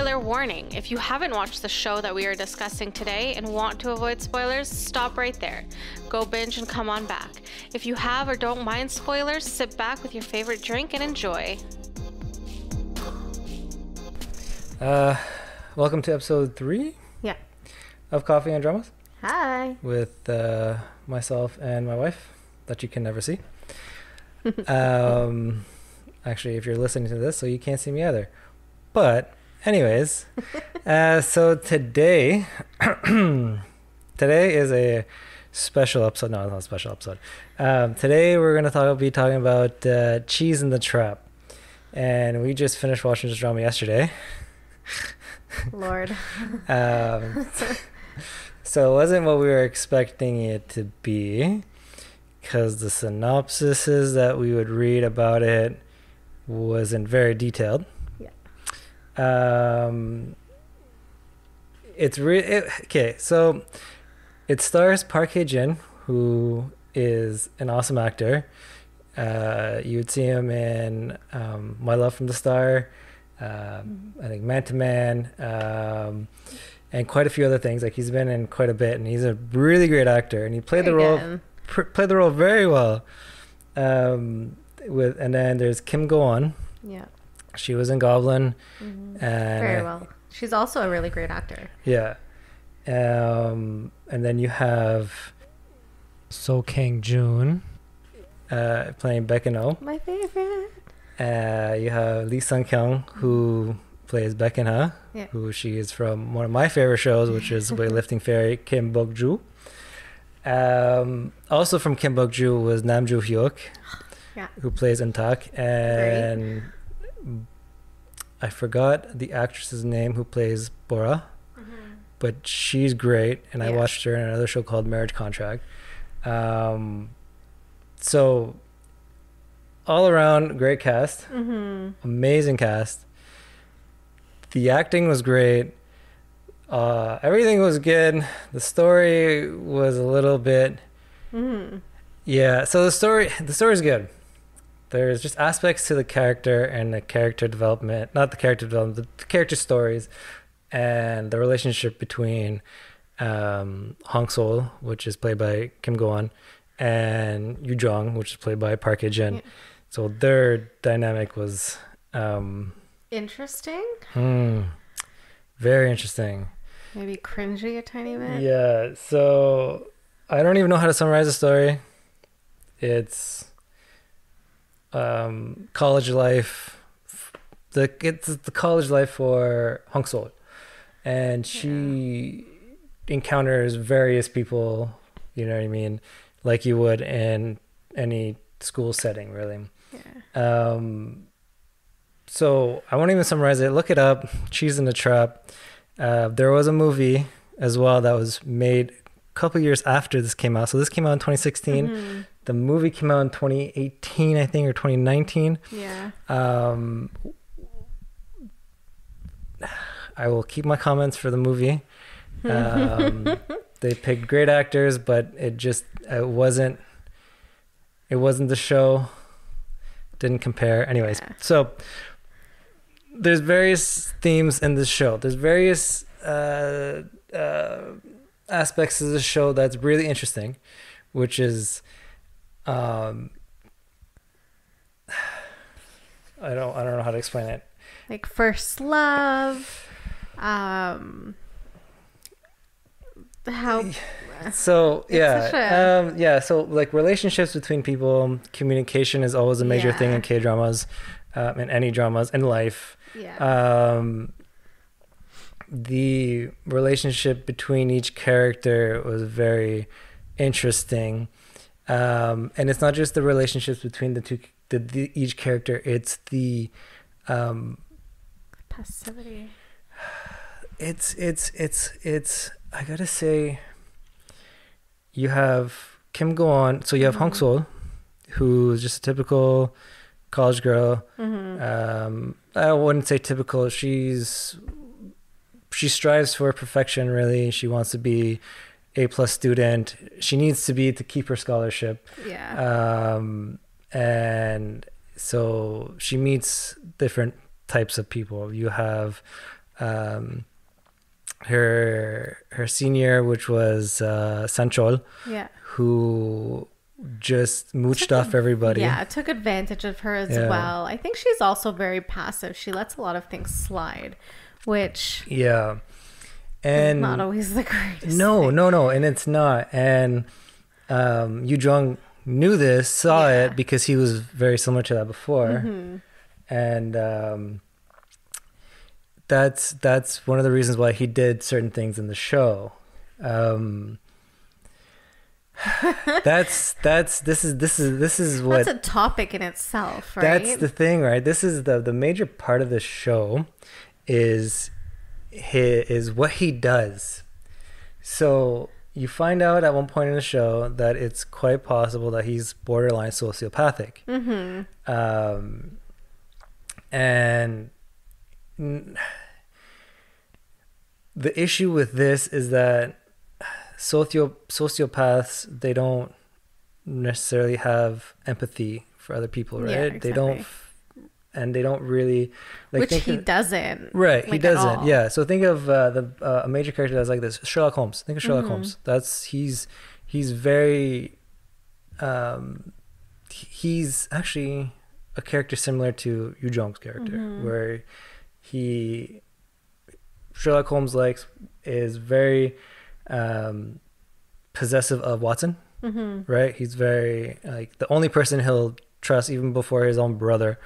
Spoiler warning. If you haven't watched the show that we are discussing today and want to avoid spoilers, stop right there. Go binge and come on back. If you have or don't mind spoilers, sit back with your favorite drink and enjoy. Welcome to episode 3 of Coffee and Dramas. Hi. With myself and my wife that you can never see. Actually, if you're listening to this, so you can't see me either. But anyways, so today is a special episode. No, it's not a special episode. Today we're going to be talking about Cheese in the Trap. And we just finished watching this drama yesterday. Lord. So it wasn't what we were expecting it to be, because the synopsises that we would read about it wasn't very detailed. Okay, so it stars Park Hae-Jin, who is an awesome actor. You would see him in My Love from the Star, I think Man to Man, and quite a few other things. Like, he's been in quite a bit, and he's a really great actor, and he played the role very well. And then there's Kim Go-Eun. Yeah. She was in Goblin. Mm-hmm. And very well. She's also a really great actor. Yeah. And then you have So Kang-joon playing Baek In-ho. My favorite. You have Lee Sung-kyung, who plays Baek In-ha, who she is from one of my favorite shows, which is Weightlifting Fairy, Kim Bok-joo. Also from Kim Bok-joo was Nam Joo-hyuk, who plays Eun-tak, and I forgot the actress's name who plays Bora, but she's great, and I watched her in another show called Marriage Contract. So all around great cast, amazing cast. The acting was great. Everything was good. The story was a little bit, so the story's good. There's just aspects to the character and the character development, not the character development, the character stories, and the relationship between Hong Seol, which is played by Kim Go-Eun, and Yoo Jung, which is played by Park Hae-Jin. So their dynamic was interesting. Very interesting. Maybe cringy a tiny bit. Yeah. So I don't even know how to summarize the story. It's college life. It's the college life for Hong Seol, and she encounters various people. You know what I mean, like you would in any school setting, really. Yeah. So I won't even summarize it. Look it up. Cheese in the Trap. There was a movie as well that was made a couple years after this came out. So this came out in 2016. The movie came out in 2018, I think, or 2019. Yeah. I will keep my comments for the movie. They picked great actors, but it wasn't the show. Didn't compare. Anyways, so there's various themes in this show. There's various aspects of the show that's really interesting, which is I don't know how to explain it. Like first love, how so so like relationships between people, communication is always a major thing in K-dramas, in any dramas in life. The relationship between each character was very interesting, and it's not just the relationships between each character, it's the passivity. It's I gotta say, you have Kim Go-Eun, so you have Hong Seol, who's just a typical college girl. I wouldn't say typical. She strives for perfection, really. She wants to be A+ student. She needs to be to keep her scholarship. And so she meets different types of people. You have her senior, which was Sanchol, who just mooched off everybody. Yeah, took advantage of her as well. I think she's also very passive. She lets a lot of things slide, which and is not always the greatest. No, and it's not. And Yoo Jung knew this, saw it, because he was very similar to that before, and that's one of the reasons why he did certain things in the show. This is what, that's a topic in itself, right? That's the thing, right? This is the major part of the show is what he does. So you find out at one point in the show that it's quite possible that he's borderline sociopathic. And the issue with this is that sociopaths, they don't necessarily have empathy for other people, right? Exactly. They don't really, like, which he doesn't, right? He doesn't. Yeah. So think of a major character that's like this, Sherlock Holmes. Think of Sherlock Holmes. He's very he's actually a character similar to Yoo Jung's character, where Sherlock Holmes is very possessive of Watson, right? He's very, like, the only person he'll trust even before his own brother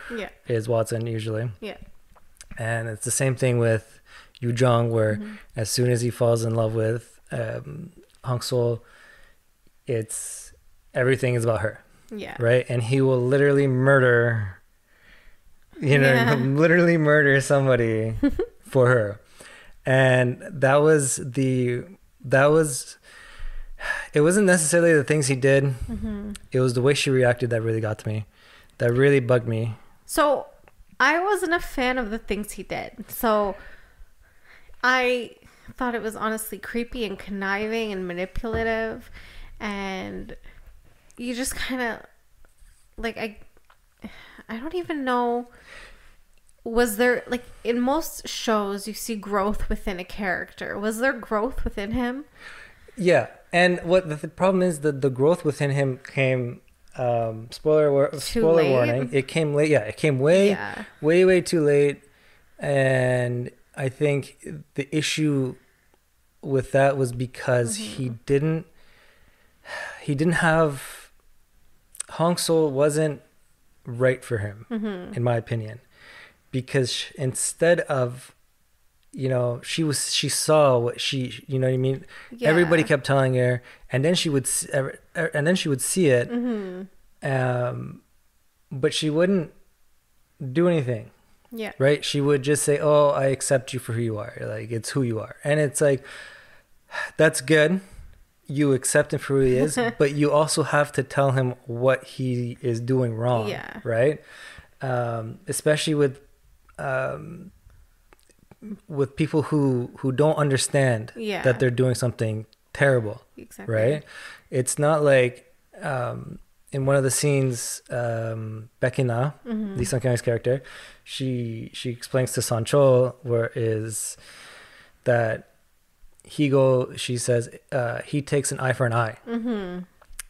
is Watson usually. And it's the same thing with Yoo Jung, where as soon as he falls in love with Hong Seol, everything is about her, right? And he will literally murder somebody for her. And it wasn't necessarily the things he did. It was the way she reacted that really got to me. That really bugged me. So I wasn't a fan of the things he did. So I thought it was honestly creepy and conniving and manipulative. And you just kind of, like, I don't even know. Was there, like, in most shows you see growth within a character. Was there growth within him? Yeah. And what the problem is, that the growth within him came, spoiler warning, it came late. Yeah, it came way too late. And I think the issue with that was because he didn't have, Hong Seol wasn't right for him, in my opinion, because instead of, she saw what she, you know what I mean? Yeah. Everybody kept telling her, and then she would see it, but she wouldn't do anything. Yeah. Right? She would just say, "Oh, I accept you for who you are. Like, it's who you are." And it's like, that's good. You accept him for who he is, but you also have to tell him what he is doing wrong. Yeah. Right? Especially with people who don't understand that they're doing something terrible. Exactly. Right? It's not like in one of the scenes, Becky Na, Lee Sung-kyung's character, she explains to Sanchol that she says he takes an eye for an eye.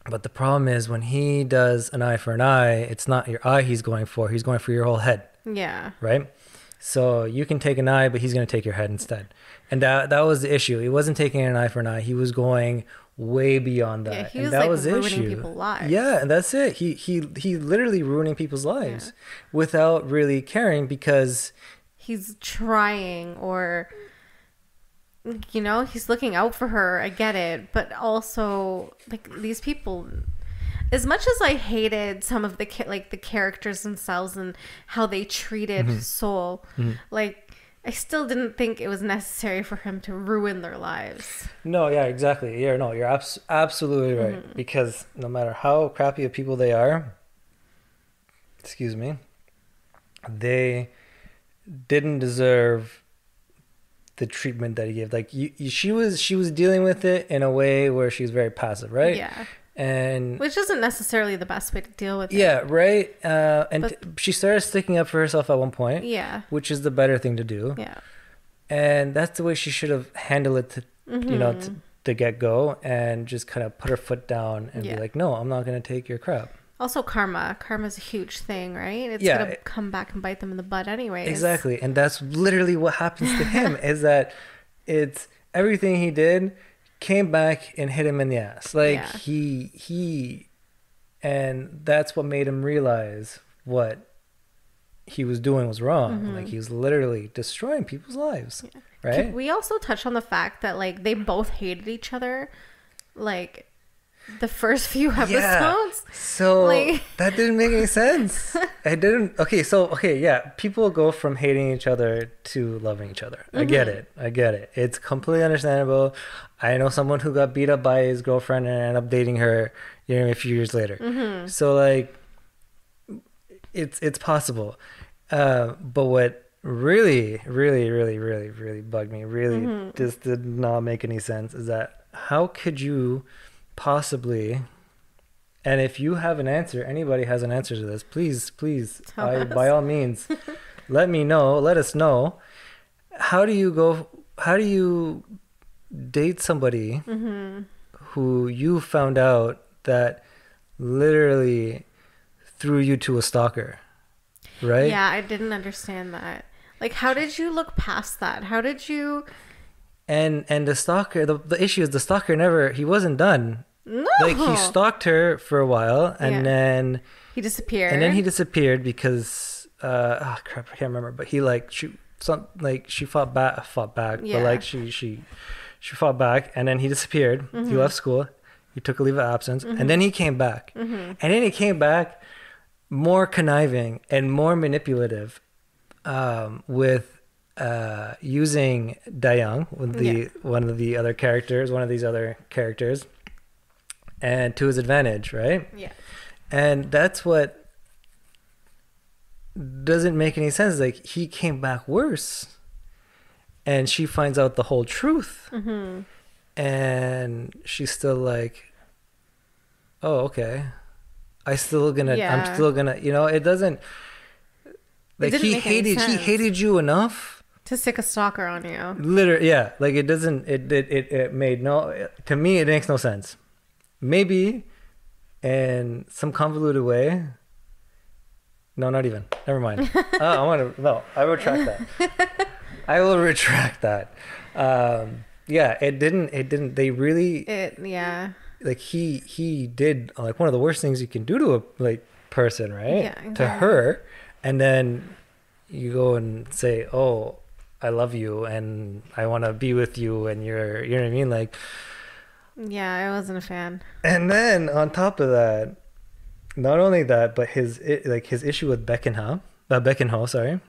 But the problem is, when he does an eye for an eye, it's not your eye he's going for your whole head. Yeah. Right? So you can take an eye, but he's going to take your head instead. And that was the issue. He wasn't taking an eye for an eye. He was going way beyond that. Yeah, he was, and that was ruining people's lives. Yeah, and that's it. He literally ruining people's lives without really caring, because he's trying, or he's looking out for her. I get it, but also, like, these people, as much as I hated some of the characters themselves and how they treated Seol, like, I still didn't think it was necessary for him to ruin their lives. No, yeah, exactly. Yeah, no, you're absolutely right. Because no matter how crappy of people they are, they didn't deserve the treatment that he gave. Like, she was dealing with it in a way where she was very passive, right? Yeah. And which isn't necessarily the best way to deal with it. Yeah, right. She started sticking up for herself at one point. Yeah. Which is the better thing to do. Yeah. And that's the way she should have handled it to, to get go, and just kind of put her foot down and be like, no, I'm not going to take your crap. Also, karma's a huge thing, right? It's gonna come back and bite them in the butt anyways. Exactly. And that's literally what happens to him, is that it's everything he did came back and hit him in the ass. Like and that's what made him realize what he was doing was wrong. Like, he was literally destroying people's lives. Right? Can we also touch on the fact that, like, they both hated each other, like, the first few episodes? So like, that didn't make any sense. It didn't. People go from hating each other to loving each other. I get it. It's completely understandable. I know someone who got beat up by his girlfriend and ended up dating her, a few years later. So, like, it's possible. But what really, really, really, really, really bugged me, really just did not make any sense, is that how could you possibly, and if you have an answer, anybody has an answer to this, please, by all means, let us know. How do you date somebody who you found out that literally threw you to a stalker, right? Yeah, I didn't understand that. Like, how did you look past that? How did you... And the stalker, the issue is the stalker he wasn't done. No. Like, he stalked her for a while, and then... He disappeared. And then he disappeared because... crap, I can't remember. But he, like, she fought back. Yeah. But, like, she fought back, and then he disappeared. He left school. He took a leave of absence. And then he came back. And then he came back more conniving and more manipulative, with... using Dayoung, one of these other characters, and to his advantage, right? Yeah. And that's what doesn't make any sense. Like, he came back worse, and she finds out the whole truth, and she's still like, "Oh, okay. I'm still gonna, it doesn't." Like, he hated you enough to stick a stalker on you. Literally, yeah. Like, it doesn't, it made to me, it makes no sense. Maybe in some convoluted way. No, not even. Never mind. I retract that. I will retract that. It didn't, they really. Like, he did, like, one of the worst things you can do to a, like, person, right? Yeah. Exactly. To her. And then you go and say, "Oh, I love you and I want to be with you," and you know what I mean? Like, yeah, I wasn't a fan. And then on top of that, not only that, but his issue with Baek-in-ho, sorry,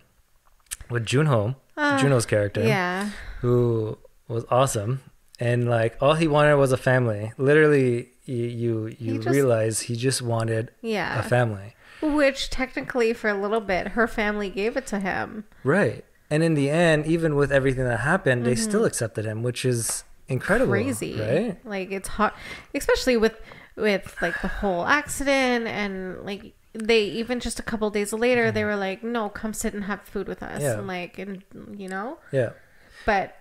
with Junho's character, who was awesome, and, like, all he wanted was a family. Literally, you realize he just wanted a family. Which, technically, for a little bit, her family gave it to him. Right. And in the end, even with everything that happened, they still accepted him, which is incredible. Crazy. Right? Like, it's hard, especially with like, the whole accident, and, like, they, even just a couple days later, they were like, "No, come sit and have food with us." And, like, Yeah. But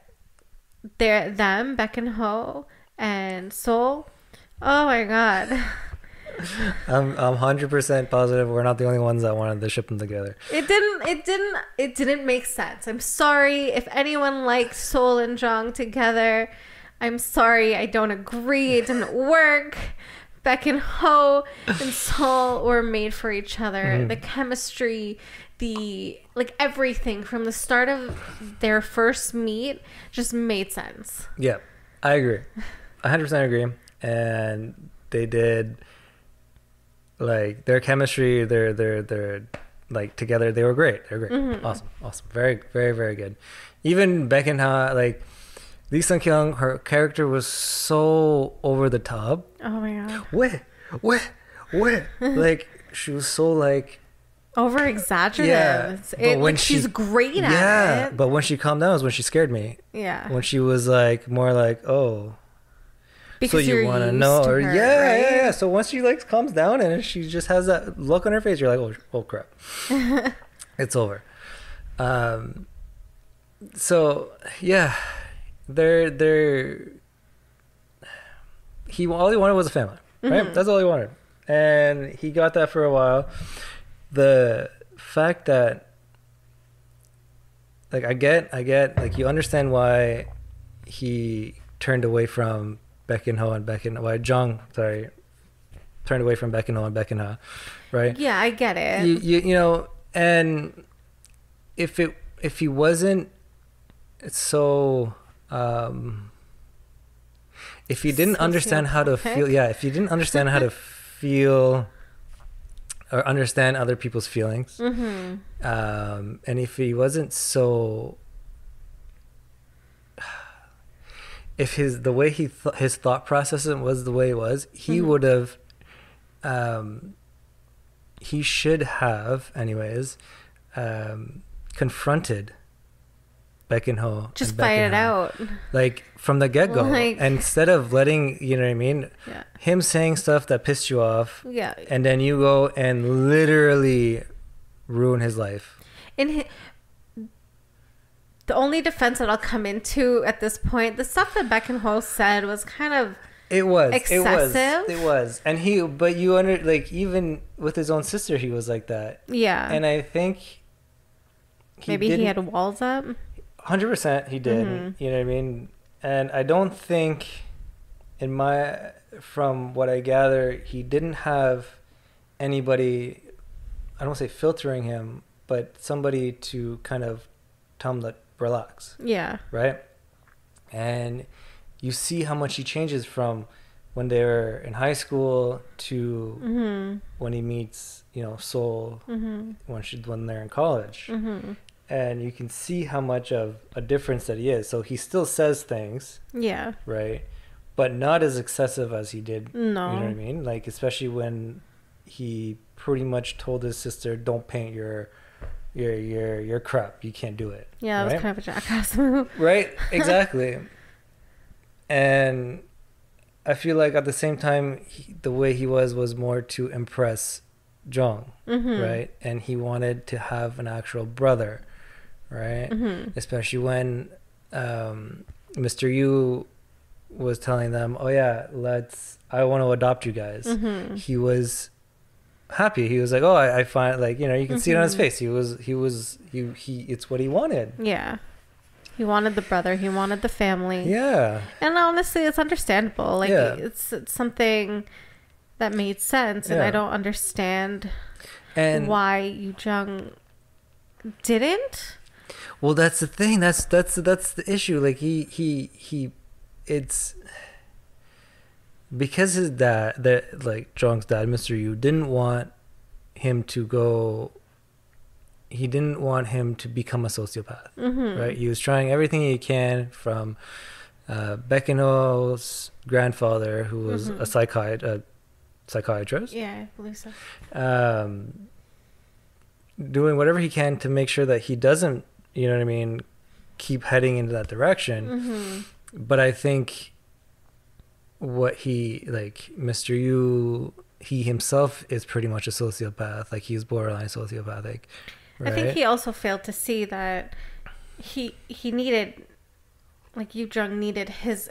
Baek-in-ho and Seol, oh my God. I'm 100% positive we're not the only ones that wanted to ship them together. It didn't make sense. I'm sorry if anyone liked Seol and Jung together. I'm sorry, I don't agree. It didn't work. Baek-in-ho and Seol were made for each other. The chemistry, like, everything from the start of their first meet just made sense. Yeah, I agree. 100% agree. And they did. Like, their chemistry, they're like, together, they were great. They're great. Awesome. Very, very, very good. Even Baek-in-ho, like, Lee Sung-kyung, her character was so over the top. Oh my God. What? Like, she was so, like, over exaggerative. Yeah, but when she's great at it. Yeah, but when she calmed down was when she scared me. Yeah. When she was, like, more like, "Oh, because so you want to know," or her, yeah. Right? So once she, like, calms down and she just has that look on her face, you're like, oh crap, it's over. So yeah, they're all he wanted was a family, right? That's all he wanted, and he got that for a while. The fact that, like, I get, like, you understand why he turned away from Baek-in-ho and why Jung, turned away from Baek-in-ho and Baek-in-ha, right? Yeah, I get it. You know, and if he wasn't so, if he didn't understand how to feel, if he didn't understand how to feel or understand other people's feelings, and if he wasn't so, if his thought process was the way it was, he would have, he should have anyways, confronted Baek-in-ho, just fight it out, like, from the get-go, like, instead of letting, you know what I mean, him saying stuff that pissed you off, and then you go and literally ruin his life. The only defense that I'll come into at this point, the stuff that Baek-in-ho said was kind of excessive. It was, and like, even with his own sister, he was like that. Yeah, and I think maybe he had walls up. 100% he did. You know what I mean? And I don't think, from what I gather, he didn't have anybody, I don't say filtering him, but somebody to kind of tell him to relax. Yeah. Right? And you see how much he changes from when they were in high school to when he meets, you know, Seol, when they're in college. And you can see how much of a difference that he is. So he still says things. Yeah. Right? But not as excessive as he did. No. You know what I mean? Like, especially when he pretty much told his sister, don't paint your crap. You can't do it. Yeah, that was kind of a jackass move. Right? Exactly. And I feel like at the same time, the way he was more to impress Jung. Right? And he wanted to have an actual brother. Right? Especially when Mr. Yoo was telling them, oh yeah, I want to adopt you guys. He was happy. He was like, oh, I find, like, you know, you can see it on his face. He it's what he wanted. Yeah. He wanted the brother. He wanted the family. Yeah. And honestly, it's understandable. Like, it's something that made sense. And I don't understand why Yoo Jung didn't. Well, that's the thing. That's the issue. Like, it's because his dad, like Jung's dad, Mr. Yoo, didn't want him to go. He didn't want him to become a sociopath, right? He was trying everything he can, from Baek-in-ho's grandfather, who was a psychiatrist. Yeah, I believe so. Doing whatever he can to make sure that he doesn't, you know what I mean, keep heading into that direction. But I think what Mr. Yoo, he himself is pretty much a sociopath. Like, he's borderline sociopathic. Right? I think he also failed to see that he needed, like, Yoo Jung needed his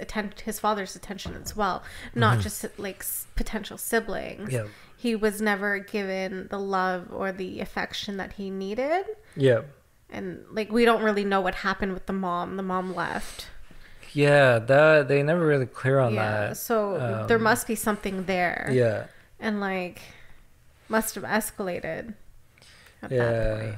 father's attention as well, not just like potential siblings. Yeah. He was never given the love or the affection that he needed. Yeah. And, like, we don't really know what happened with the mom. The mom left. Yeah, that they never really clear on that. So there must be something there. Yeah. And, like, must have escalated at that point.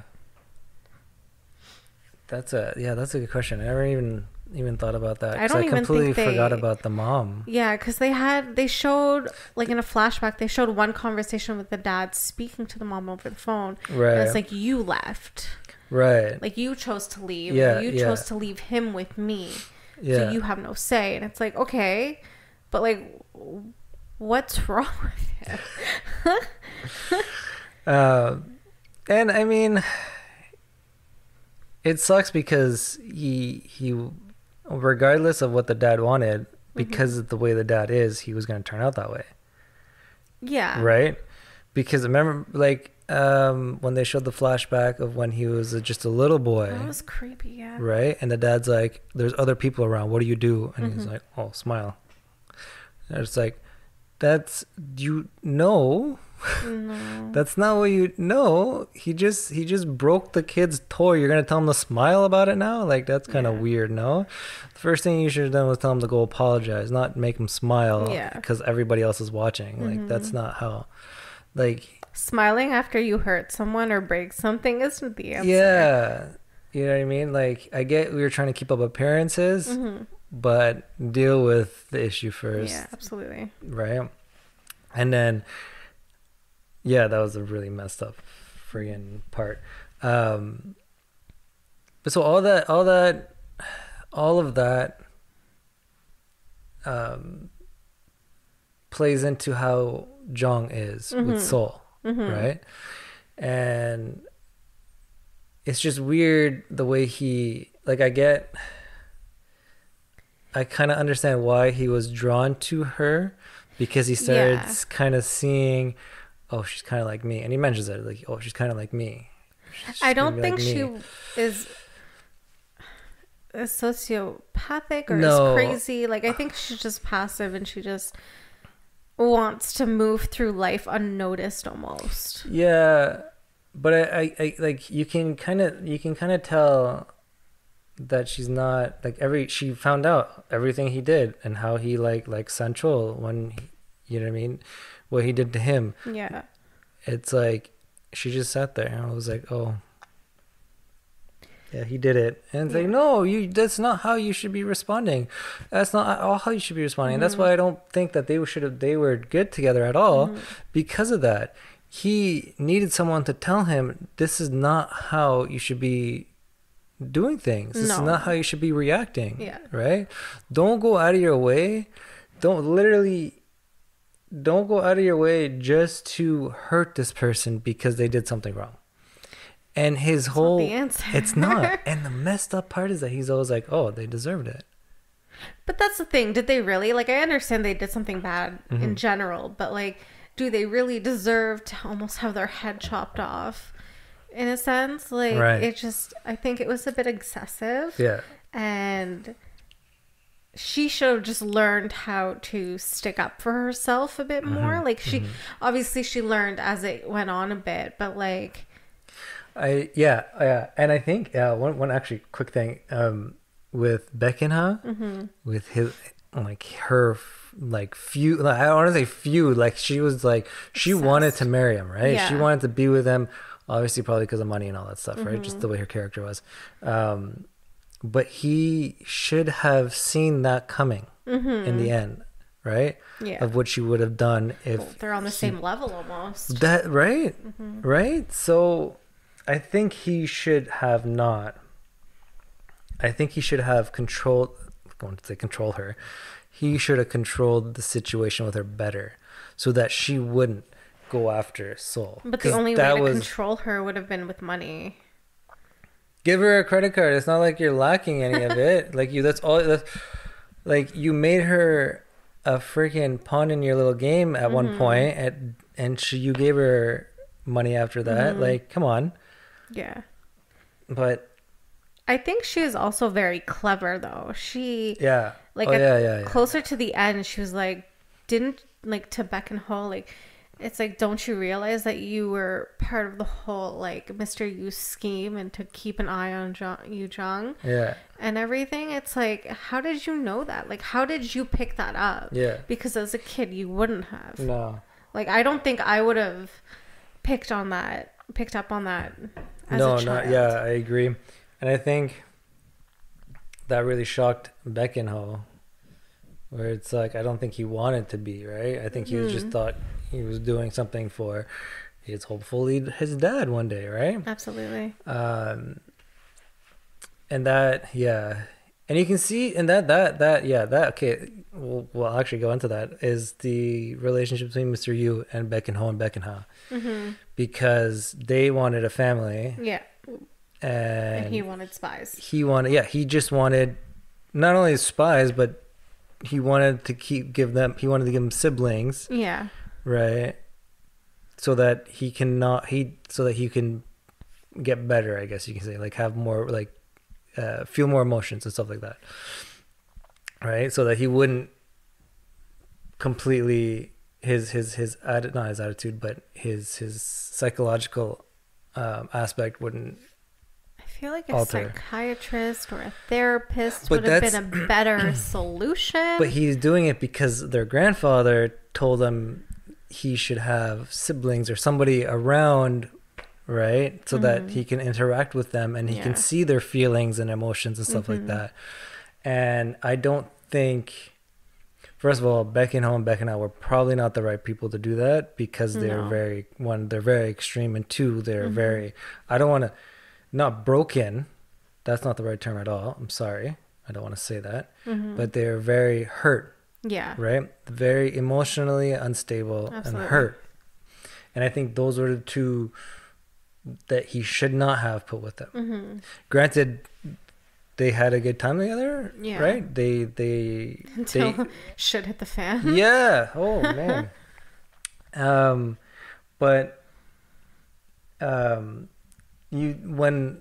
That's a good question. I never even thought about that. I completely forgot about the mom. Yeah, because they showed, like, in a flashback, they showed one conversation with the dad speaking to the mom over the phone. Right. And it's like, you left. Right. Like, you chose to leave. Yeah. You chose to leave him with me. Yeah. So you have no say. And it's like, okay, but, like, what's wrong with him? And I mean, it sucks because he regardless of what the dad wanted, because of the way the dad is, he was going to turn out that way. Yeah. Right? because remember, like, when they showed the flashback of when he was just a little boy. That was creepy, yeah. Right? And the dad's like, there's other people around. What do you do? And he's like, oh, smile. And it's like, that's, you know. No. That's not what you know. He just broke the kid's toy. You're gonna tell him to smile about it now? Like, that's kind of weird, no? The first thing you should have done was tell him to go apologize, not make him smile because everybody else is watching. Like, that's not how, like, smiling after you hurt someone or break something isn't the answer. Yeah. You know what I mean? Like, I get we were trying to keep up appearances, but deal with the issue first. Yeah, absolutely. Right? And then, yeah, that was a really messed up friggin' part. But so all of that plays into how Jung is with Seol, right? And it's just weird the way he, like, I kind of understand why he was drawn to her, because he started kind of seeing, oh, she's kind of like me. And he mentions it, like, oh, she's kind of like me. I don't think she is sociopathic or is crazy. Like, I think she's just passive and she just wants to move through life unnoticed almost. Yeah. But I like, you can kind of tell that she's not, like, she found out everything he did and how he like Sanchol when you know what I mean, what he did to him. Yeah. It's like she just sat there and I was like, oh yeah, he did it. And it's like, no, that's not how you should be responding. That's not how you should be responding. And that's why I don't think that they were good together at all, because of that. He needed someone to tell him, this is not how you should be doing things. This is not how you should be reacting. Yeah. Right? Don't go out of your way. Don't go out of your way just to hurt this person because they did something wrong. And his whole... not the answer. It's not. And the messed up part is that he's always like, oh, they deserved it. But that's the thing. Did they really? Like, I understand they did something bad in general, but, like, do they really deserve to almost have their head chopped off? In a sense, like, it just, I think it was a bit excessive. Yeah. And she should have just learned how to stick up for herself a bit more. Like, obviously she learned as it went on a bit, but, like, and I think one actually quick thing with Baek-in-ha, with his, like, her, like, feud, like, I don't want to say feud, like, she was like, she wanted to marry him, right? She wanted to be with him, obviously probably because of money and all that stuff, right? Just the way her character was. But he should have seen that coming in the end, right? Yeah. Of what she would have done if they're on the same level almost. That right, right. So I think he should have not. I think he should have controlled. I'm going to say control her. He should have controlled the situation with her better, so that she wouldn't go after Seol. But the only way to control her would have been with money. Give her a credit card. It's not like you're lacking any of it. Like, that's all. Like, you made her a freaking pawn in your little game at one point, and you gave her money after that. Like, come on. Yeah. But I think she is also very clever, though. She closer to the end, she was like, to Baek and Ho, like, it's like, don't you realize that you were part of the whole, like, Mr. Yu's scheme and to keep an eye on Yoo Jung and everything? It's like, how did you know that? Like, how did you pick that up? Yeah. Because as a kid, you wouldn't have. No. Like, I don't think I would have picked up on that as a child. I agree. And I think that really shocked Baek and Ho, where it's like, I don't think he wanted to be, right? I think he was just thought he was doing something for hopefully his dad one day, right? Absolutely. And that, and you can see in that okay, we'll actually go into that, is the relationship between Mr. Yu and Baek and Ho and Baek and Ha, because they wanted a family. Yeah. And he wanted spies. He just wanted not only spies, but he wanted to give them siblings. Yeah. Right. so that he can get better, I guess you can say, like have more, like feel more emotions and stuff like that, right? So that he wouldn't completely not his attitude, but his psychological aspect wouldn't I feel like a alter. psychiatrist or a therapist But would have been a better solution. But he's doing it because their grandfather told him he should have siblings or somebody around, right? So that he can interact with them and he can see their feelings and emotions and stuff like that. And I don't think, first of all, Beck and Ho and Beck and I were probably not the right people to do that, because they're they're very extreme, and two, they're very, I don't want to, not broken, that's not the right term at all, I'm sorry, I don't want to say that, but they're very hurt, right? Very emotionally unstable. Absolutely. And hurt. And I think those were the two that he should not have put with them. Granted, they had a good time together, right? They shit hit the fan. Yeah. Oh man. But when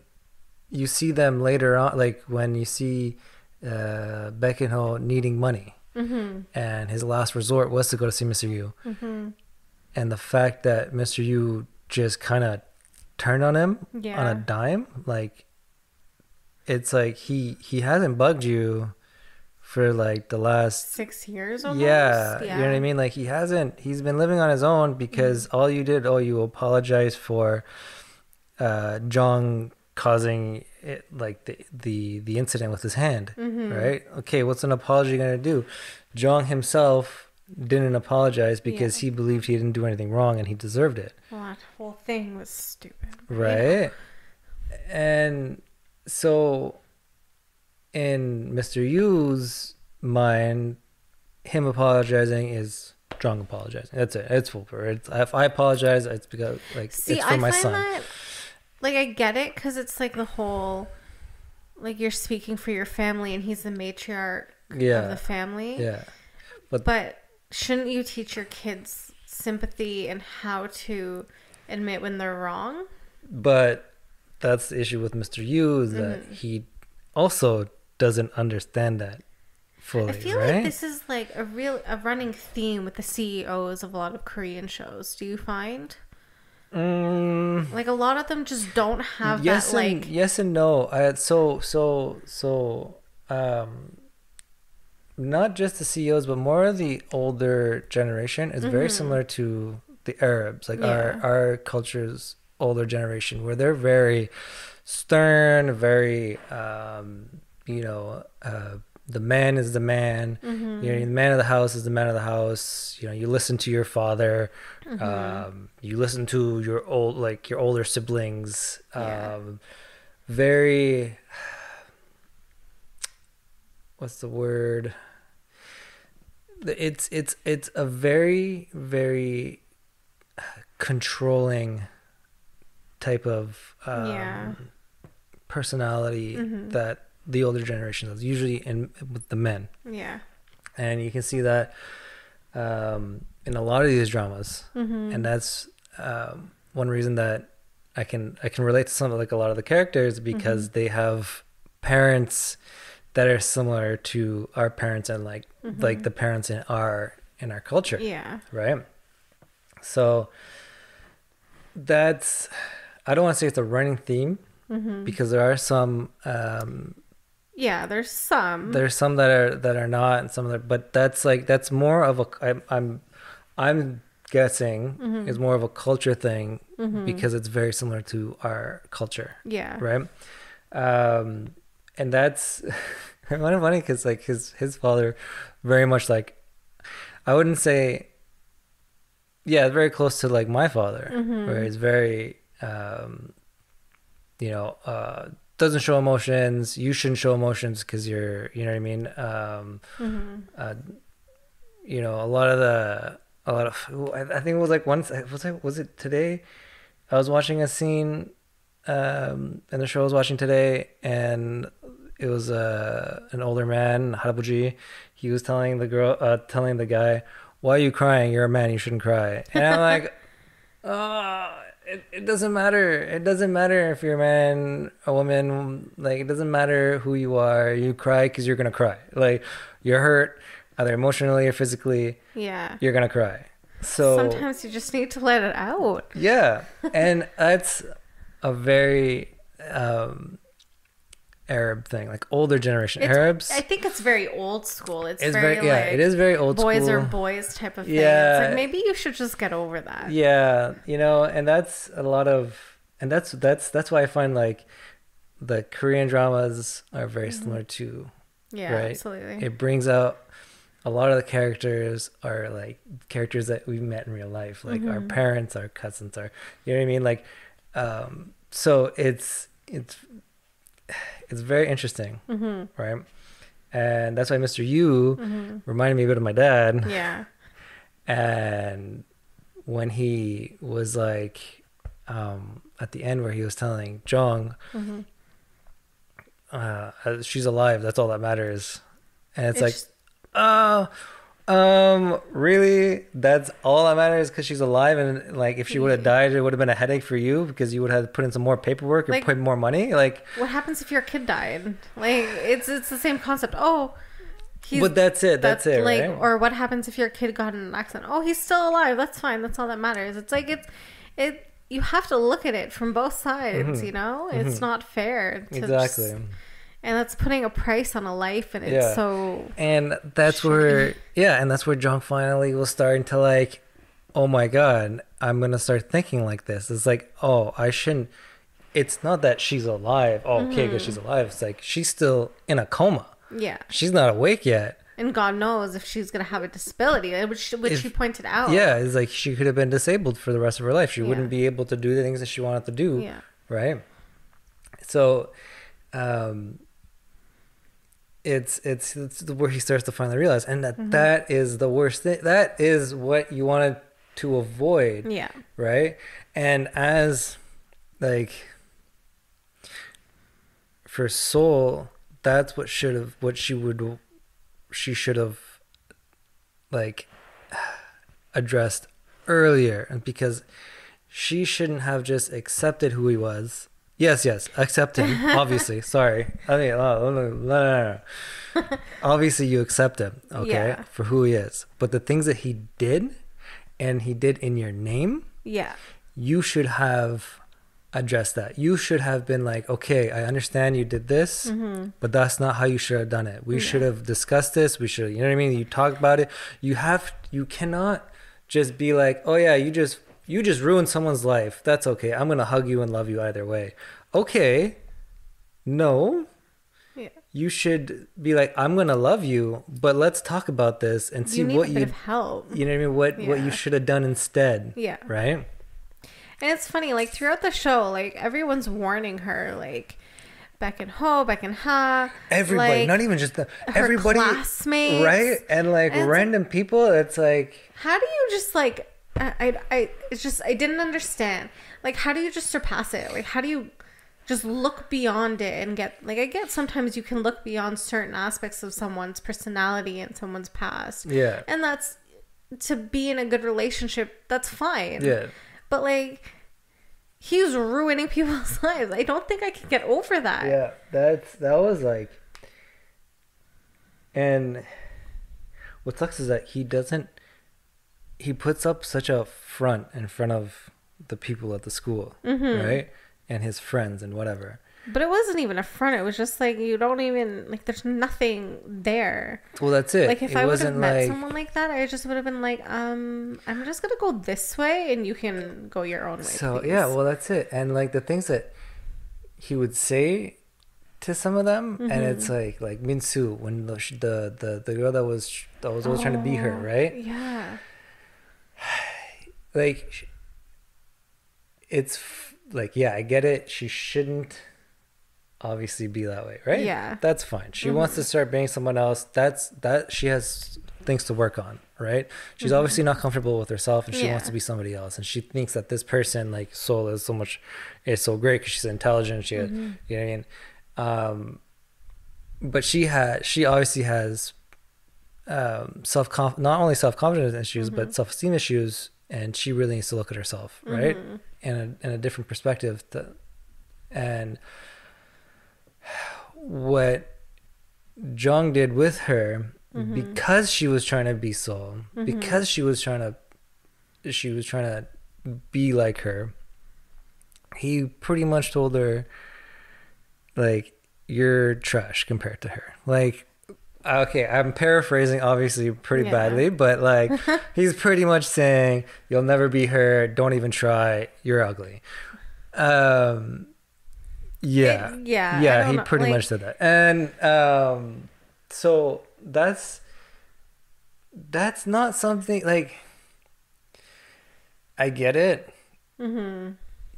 you see them later on, like when you see Baek In-ho needing money, and his last resort was to go to see Mr. Yoo, and the fact that Mr. Yoo just kind of turned on him on a dime, like, it's like he hasn't bugged you for like the last 6 years almost. Yeah, you know what I mean? Like he's been living on his own because all you apologized for Jung causing it, like the incident with his hand, right? Okay, what's an apology gonna do? Jung himself didn't apologize because he believed he didn't do anything wrong and he deserved it. Well, that whole thing was stupid. Right? And so in Mr. Yu's mind, him apologizing is Jung apologizing. That's it. It's full. If I apologize, it's because it's for my son. That, like, I get it, because it's like the whole, like, you're speaking for your family and he's the matriarch of the family. Yeah. But shouldn't you teach your kids sympathy and how to admit when they're wrong? But that's the issue with Mr. Yoo, is that he also doesn't understand that fully. I feel like this is like a running theme with the CEOs of a lot of Korean shows. Do you find? Like a lot of them just don't have that. Like, yes and no. Not just the CEOs, but more of the older generation is very similar to the Arabs, like our culture's older generation, where they're very stern, very the man is the man. The man of the house is the man of the house. You listen to your father. You listen to your older siblings. Very, what's the word? It's a very, very controlling type of personality that the older generation has, usually with the men. Yeah. And you can see that in a lot of these dramas. And that's one reason that I can relate to some of, like, a lot of the characters, because they have parents that are similar to our parents and like the parents in our culture. Yeah. Right. So that's, I don't want to say it's a running theme, because there are some there's some that are not, and some that, but that's more of a, I'm guessing is more of a culture thing, because it's very similar to our culture. Yeah. Right. And that's kind of funny, because like his father very much, like, I wouldn't say, very close to like my father, where he's very doesn't show emotions. You shouldn't show emotions because you're, you know what I mean? I think it was like once, was it today? I was watching a scene in the show I was watching today, and it was an older man, Harabuji. He was telling the guy, "Why are you crying? You're a man. You shouldn't cry." And I'm like, It doesn't matter. It doesn't matter if you're a man, a woman. Like, it doesn't matter who you are. You cry because you're gonna cry. Like, you're hurt, either emotionally or physically. Yeah. You're gonna cry. So sometimes you just need to let it out. yeah, and that's a very Arab thing, like older generation Arabs. I think it's very old school. It's very like, yeah, it is very old boys school. are boys type of thing. Yeah. It's like maybe you should just get over that. Yeah, you know, and that's a lot of, and that's why I find like the Korean dramas are very similar to, Yeah, right? absolutely. It brings out a lot of the characters are like characters that we've met in real life, like our parents, our cousins, our, you know what I mean? Like, so it's very interesting, right? And that's why Mr. Yoo reminded me a bit of my dad. Yeah. And when he was like, at the end where he was telling Jung, she's alive, that's all that matters. And it's like, really? That's all that matters because she's alive? And like, if she would have died, it would have been a headache for you because you would have put in some more paperwork or like, put more money. Like, what happens if your kid died? Like, it's the same concept. Oh, but that's it. That's it. Like, right? or what happens if your kid got in an accident? Oh, he's still alive. That's fine. That's all that matters. It's like you have to look at it from both sides. You know, it's not fair. Exactly. And that's putting a price on a life, and it's so. And that's where, and that's where Jung finally was starting to like, oh my God, I'm gonna start thinking like this. It's like, oh, I shouldn't. It's not that she's alive. Oh, okay, because she's alive. It's like she's still in a coma. Yeah. She's not awake yet. And God knows if she's gonna have a disability, which she pointed out. Yeah, it's like she could have been disabled for the rest of her life. She wouldn't be able to do the things that she wanted to do. Yeah. Right. So, it's where he starts to finally realize, and that is the worst thing. That is what you wanted to avoid. Yeah. Right. And as like for Seol, that's what she should have like addressed earlier, and because she shouldn't have just accepted who he was. Yes, accept him. Obviously, sorry. I mean, no. Obviously, you accept him, okay, for who he is. But the things that he did, and he did in your name, you should have addressed that. You should have been like, okay, I understand you did this, but that's not how you should have done it. We should have discussed this. We should, you know what I mean? You talked about it. You cannot just be like, oh yeah, you just ruined someone's life. That's okay. I'm gonna hug you and love you either way. Okay, no. Yeah. You should be like, I'm gonna love you, but let's talk about this and see what you help. You know what I mean? What you should have done instead. Yeah. Right. And it's funny, like throughout the show, like everyone's warning her, like Baek and Ho, Baek and Ha. Everybody, like, not even just everybody, classmates, right? And like random people. It's like, how do you just like? It's just I didn't understand. Like, how do you just surpass it? Like, how do you just look beyond it and get like? I get sometimes you can look beyond certain aspects of someone's personality and someone's past. Yeah, and that's to be in a good relationship. That's fine. Yeah. But like, he's ruining people's lives. I don't think I can get over that. Yeah, that was like, and what sucks is that he puts up such a front in front of the people at the school, right? And his friends and whatever. But it wasn't even a front. It was just like, you don't even, like, there's nothing there. Well, that's it. Like, if I would have met someone like that, I just would have been like, I'm just going to go this way and you can go your own way. So, please. Yeah, well, that's it. And, like, the things that he would say to some of them, and it's like Min-soo, when the girl that was always trying to be her, right? Yeah. Like, it's like, yeah, I get it. She shouldn't obviously be that way, right? Yeah, that's fine. She wants to start being someone else. That she has things to work on, right? She's obviously not comfortable with herself, and she wants to be somebody else, and she thinks that this person like Seol is so great because she's intelligent. She had, you know what I mean? But she obviously has not only self-confidence issues but self-esteem issues and she really needs to look at herself, right? In a different perspective. And what Jung did with her, because she was trying to be Seol, because she was trying to be like her, he pretty much told her, like, you're trash compared to her. Like, okay, I'm paraphrasing obviously pretty badly, but like he's pretty much saying you'll never be her, don't even try, you're ugly. He pretty much said that. And so that's not something, like, I get it,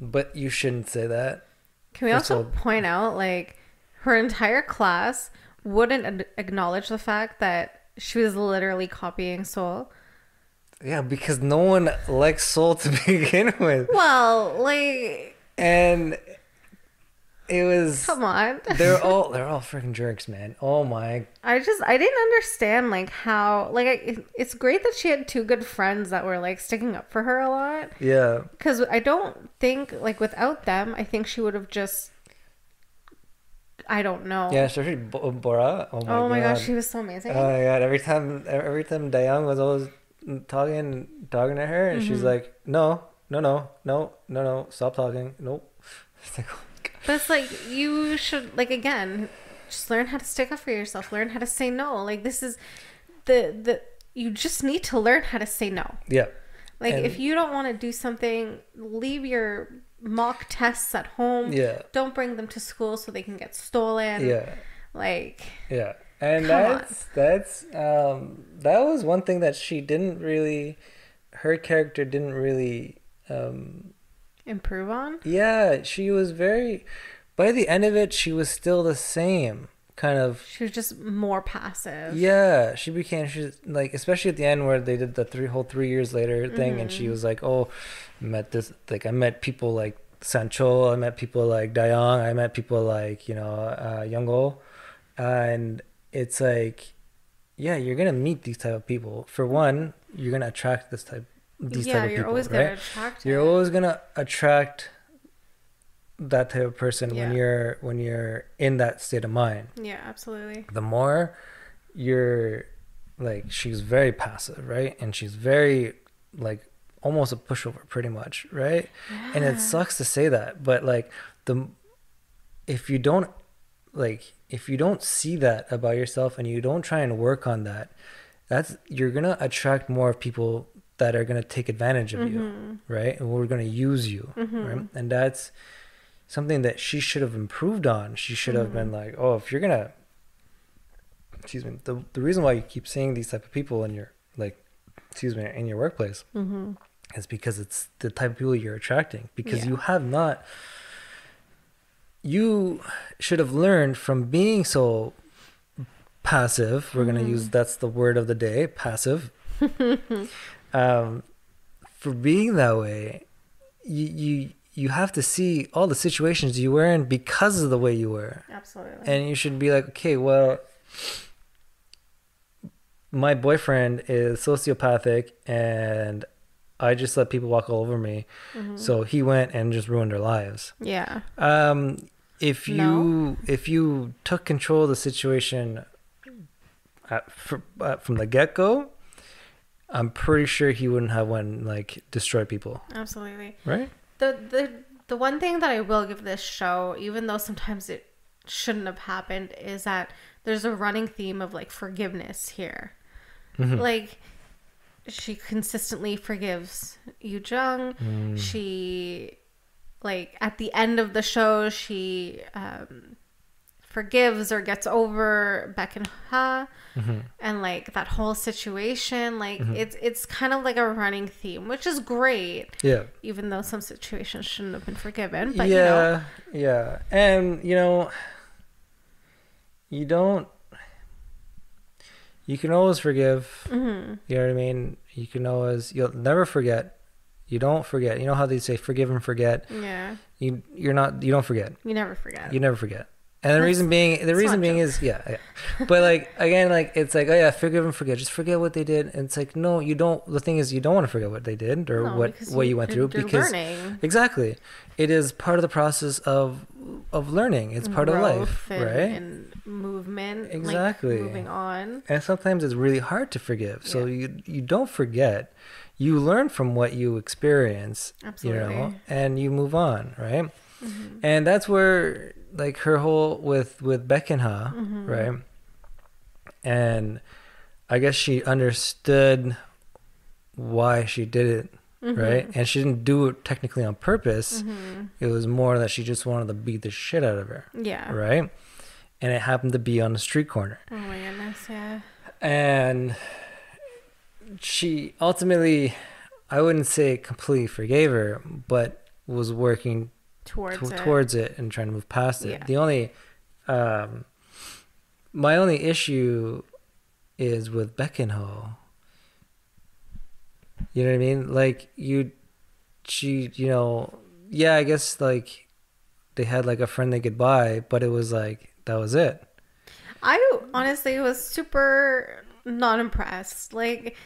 but you shouldn't say that. Can we also point out, like, her entire class wouldn't acknowledge the fact that she was literally copying Seol? Yeah, because no one likes Seol to begin with. Well, like, and it was, come on. they're all freaking jerks, man. Oh my. I didn't understand, like, how, like, it's great that she had two good friends that were, like, sticking up for her a lot. Yeah. Because I don't think, like, without them, I think she would have just, I don't know. Yeah, especially Bora. Oh my gosh, she was so amazing. Oh my god, every time Dayoung was always talking to her, and she's like, no, stop talking. Nope. It's like, oh my god. But it's like, you should, like, again, just learn how to stick up for yourself. Learn how to say no. Like, this is you just need to learn how to say no. Yeah. Like, if you don't want to do something, leave your mock tests at home. Yeah. Don't bring them to school so they can get stolen. Yeah. Like. Yeah. And that was one thing that she didn't really, her character didn't really improve on. Yeah, she was by the end of it, she was still the same kind of. She was just more passive. Yeah, she's like, especially at the end where they did the whole 3 years later thing, and she was like, oh, I met people like Sancho, I met people like Dayoung, I met people like, Young-go, and it's like, yeah, you're gonna meet these type of people. For one, you're gonna attract these type of people. Yeah, you're always gonna attract. You're always gonna attract that type of person when you're in that state of mind. Yeah, absolutely. The more you're, like, she's very passive, right? And she's very, like, almost a pushover pretty much, right? Yeah. And it sucks to say that, but like, if you don't see that about yourself and you don't try and work on that, you're gonna attract more people that are gonna take advantage of you, right? And we're gonna use you, right? And that's something that she should have improved on. She should have been like, oh, if you're gonna, excuse me, the reason why you keep seeing these type of people in your, like, excuse me, in your workplace is because it's the type of people you're attracting, because you should have learned from being so passive. We're going to use, that's the word of the day, passive. For being that way, you have to see all the situations you were in because of the way you were. Absolutely. And you should be like, okay, well, my boyfriend is sociopathic and I just let people walk all over me. So he went and just ruined their lives. Yeah. If you took control of the situation from the get-go, I'm pretty sure he wouldn't have destroyed people. Absolutely. Right? The one thing that I will give this show, even though sometimes it shouldn't have happened, is that there's a running theme of, like, forgiveness here. Like, she consistently forgives Yoo Jung. She, like, at the end of the show, she forgives or gets over Baek and Ha, and, like, that whole situation, like, it's kind of like a running theme, which is great. Yeah. Even though some situations shouldn't have been forgiven, but yeah, and you can always forgive. You know what I mean? You'll never forget. You don't forget. You know how they say forgive and forget? Yeah. You don't forget. You never forget. You never forget. And the reason being is, but like, again, like, it's like, oh yeah, forgive and forget, just forget what they did. And it's like, no, you don't. The thing is, you don't want to forget what they did or what you went through, because learning. Exactly, it is part of the process of learning. It's part of life, right? And movement, exactly, like moving on. And sometimes it's really hard to forgive, so you don't forget. You learn from what you experience, Absolutely. and you move on, right? Mm-hmm. And that's where, like, her whole with Baek and Ha, right? And I guess she understood why she did it, right? And she didn't do it technically on purpose. It was more that she just wanted to beat the shit out of her. Yeah. Right? And it happened to be on the street corner. Oh my goodness, yeah. And she ultimately, I wouldn't say completely forgave her, but was working towards it and trying to move past it. Yeah. The only, my only issue is with Baek and Ho. You know what I mean? Like, I guess, like, they had, like, a friendly goodbye, but it was like, that was it. I honestly was super not impressed. Like,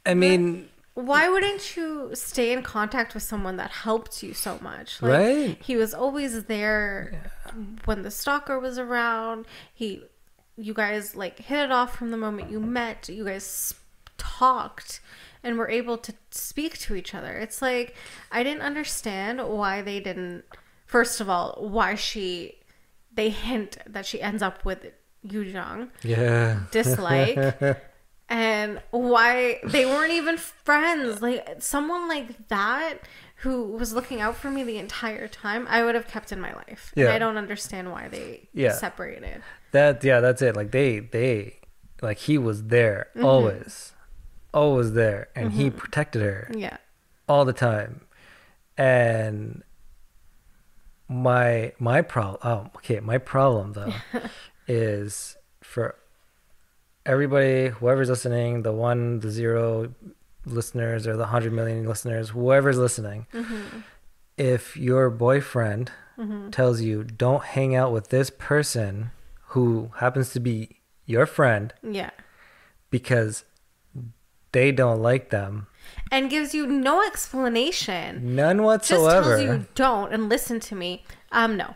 I mean, why wouldn't you stay in contact with someone that helped you so much? Like, right? He was always there when the stalker was around. You guys, like, hit it off from the moment you met. You guys talked and were able to speak to each other. It's like, I didn't understand why they didn't. First of all, why they hint that she ends up with Yoo Jung. Yeah. Dislike. And why they weren't even friends. Like, someone like that who was looking out for me the entire time, I would have kept in my life. Yeah. And I don't understand why they separated. That's it. Like, they like, he was there always there, and he protected her all the time. And my problem though is for everybody, whoever's listening, the 1, the 0 listeners, or the 100 million listeners, whoever's listening, if your boyfriend tells you don't hang out with this person who happens to be your friend, because they don't like them, and gives you no explanation, none whatsoever, just tells you don't and listen to me, no,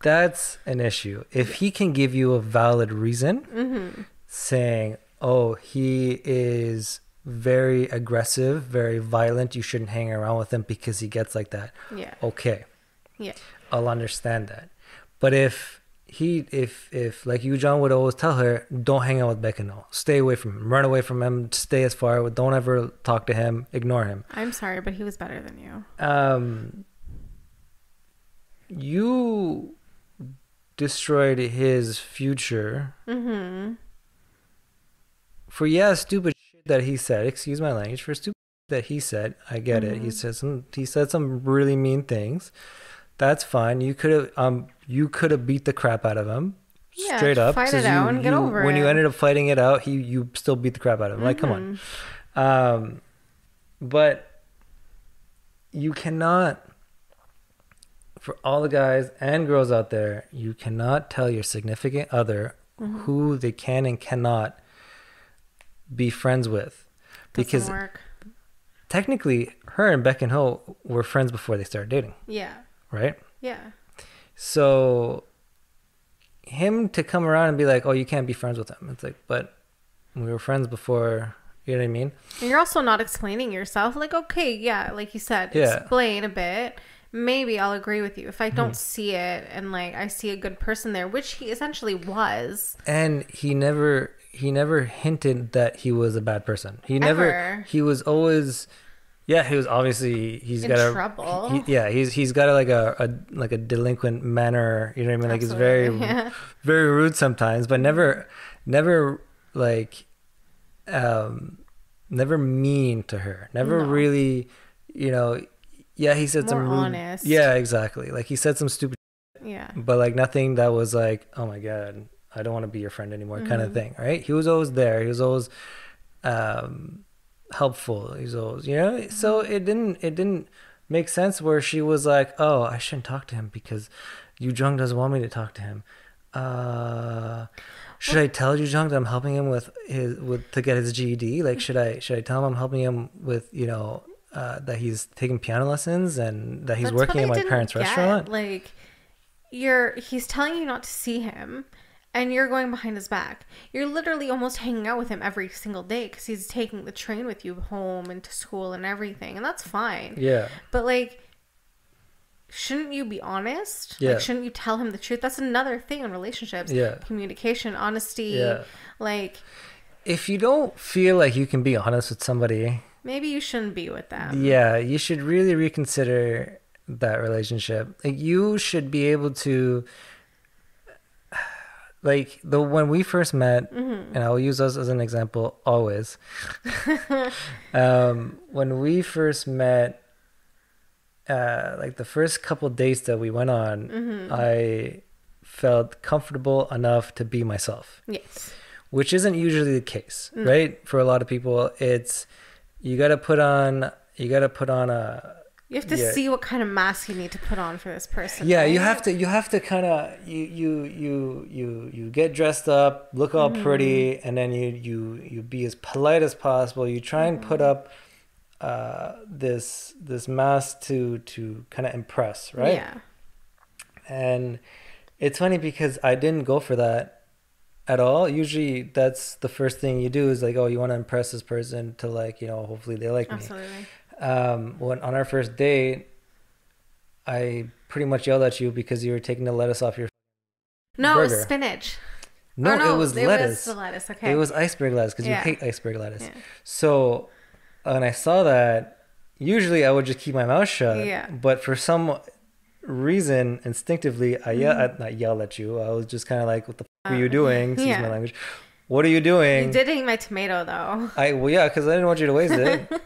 that's an issue. If he can give you a valid reason, saying, oh, he is very aggressive, very violent, you shouldn't hang around with him because he gets like that, okay, I'll understand that. But if like Yoo Jung would always tell her, don't hang out with Baek and Ho, stay away from him, run away from him, stay as far, don't ever talk to him, ignore him. I'm sorry, but he was better than you. You destroyed his future for stupid shit that he said, excuse my language, for stupid that he said. I get it. He said some really mean things. That's fine. You could have beat the crap out of him, straight up. Fight it out and get over it. When you ended up fighting it out, you still beat the crap out of him. Like, come on. But you cannot, for all the guys and girls out there, you cannot tell your significant other who they can and cannot be friends with, because doesn't work. Technically, her and Baek and Ho were friends before they started dating. Yeah. Right? Yeah. So him to come around and be like, oh, you can't be friends with him. It's like, but we were friends before, you know what I mean? And you're also not explaining yourself. Like, okay, yeah, like you said, explain a bit. Maybe I'll agree with you. If I don't see it and, like, I see a good person there, which he essentially was. And he never hinted that he was a bad person. He was always... Yeah, he was obviously he's got trouble. He's got like a delinquent manner. You know what I mean? Like, absolutely. He's very very rude sometimes, but never like never mean to her. Never really, you know. Yeah, he said some rude, honest. Yeah, exactly. Like, he said some stupid. Yeah. But, like, nothing that was like, oh my god, I don't want to be your friend anymore, kind of thing. Right? He was always there. He was always helpful. He's always, you know. So it didn't make sense where she was like, oh, I shouldn't talk to him because Yoo Jung doesn't want me to talk to him. should I tell Yoo Jung that I'm helping him to get his GED? Like, should I tell him I'm helping him with, that he's taking piano lessons and that he's That's working what at I my parents' didn't get. restaurant? Like, he's telling you not to see him, and you're going behind his back. You're literally almost hanging out with him every single day because he's taking the train with you home and to school and everything, and that's fine. Yeah. But, like, shouldn't you be honest? Yeah. Like, shouldn't you tell him the truth? That's another thing in relationships. Yeah. Communication, honesty. Yeah. Like, if you don't feel like you can be honest with somebody, maybe you shouldn't be with them. yeah, you should really reconsider that relationship. Like, you should be able to, like, when we first met, and I'll use us as an example always. When we first met, like the first couple dates that we went on, I felt comfortable enough to be myself. Yes. Which isn't usually the case, right? For a lot of people, it's you got to put on a. You have to see what kind of mask you need to put on for this person. Yeah, right? you have to kind of you get dressed up, look all pretty, and then you be as polite as possible. You try and put up this mask to kind of impress, right? Yeah. And it's funny because I didn't go for that at all. Usually that's the first thing you do is like, oh, you want to impress this person to, like, hopefully they like me. Absolutely. When on our first date, I pretty much yelled at you because you were taking the lettuce off your No, burger. It was spinach. No, it was lettuce. It was the lettuce, okay. It was iceberg lettuce because Yeah. you hate iceberg lettuce. Yeah. So when I saw that, usually I would just keep my mouth shut. Yeah. But for some reason, instinctively, I not yelled at you. I was just kind of like, what the fuck are you doing? Excuse my language. What are you doing? You did eat my tomato, though. Well, yeah, because I didn't want you to waste it.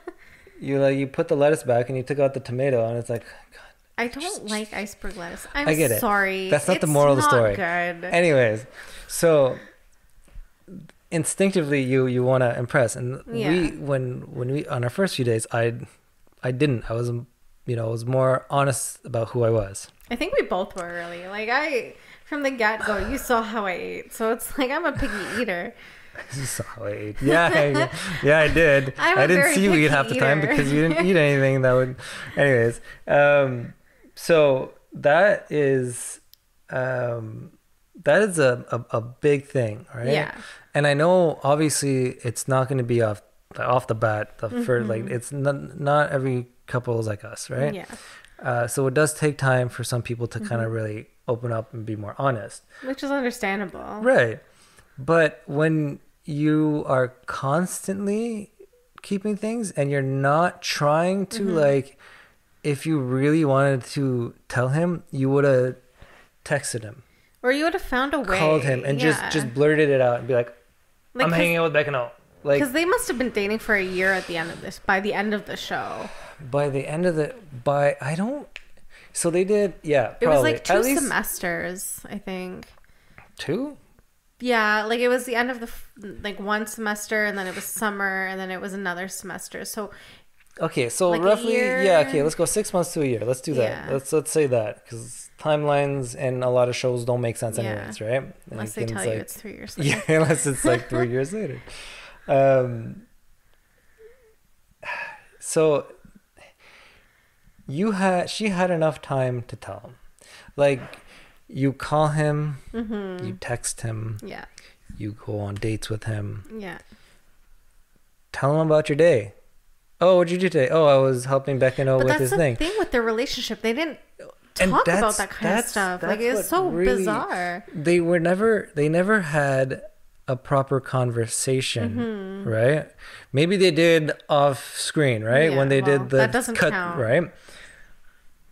You put the lettuce back and you took out the tomato, and it's like, God. I don't like iceberg lettuce. I'm I get it. sorry. That's not the moral of the story. Good. Anyways, so instinctively you want to impress, and when we on our first few days, I didn't. I was was more honest about who I was. I think we both were really like from the get go. You saw how I ate, so it's like I'm a picky eater. You saw how I ate. Yeah, I did. I didn't see you eat half the time because you didn't eat anything that would. Anyways, so that is a big thing, right? Yeah. And I know obviously it's not going to be off the bat first, like it's not every couple is like us, right? Yeah. So it does take time for some people to kind of really open up and be more honest, which is understandable, right? But when you are constantly keeping things and you're not trying to like, if you really wanted to tell him, you would have texted him, or you would have found a way, called him, and just blurted it out and be like I'm hanging out with Beck now. Like, because they must have been dating for a year at the end of this. By the end of the show. So they did. Yeah, it was like 2 semesters, I think. 2? Yeah, like it was the end of the one semester, and then it was summer, and then it was another semester. So. Okay, so like roughly, let's go 6 months to a year. Let's do that. Yeah. Let's say that, because timelines and a lot of shows don't make sense anyways, right? Unless they tell you it's 3 years later. Yeah, unless it's like 3 years later. So she had enough time to tell him. Like, you call him, you text him, you go on dates with him. Yeah. Tell him about your day. Oh, what'd you do today? Oh, I was helping Becca with this thing. That's the thing with their relationship. They didn't talk about that kind of stuff. Like, it's so really bizarre. They never had a proper conversation, right? Maybe they did off screen, right? When they did the that doesn't cut, count. Right?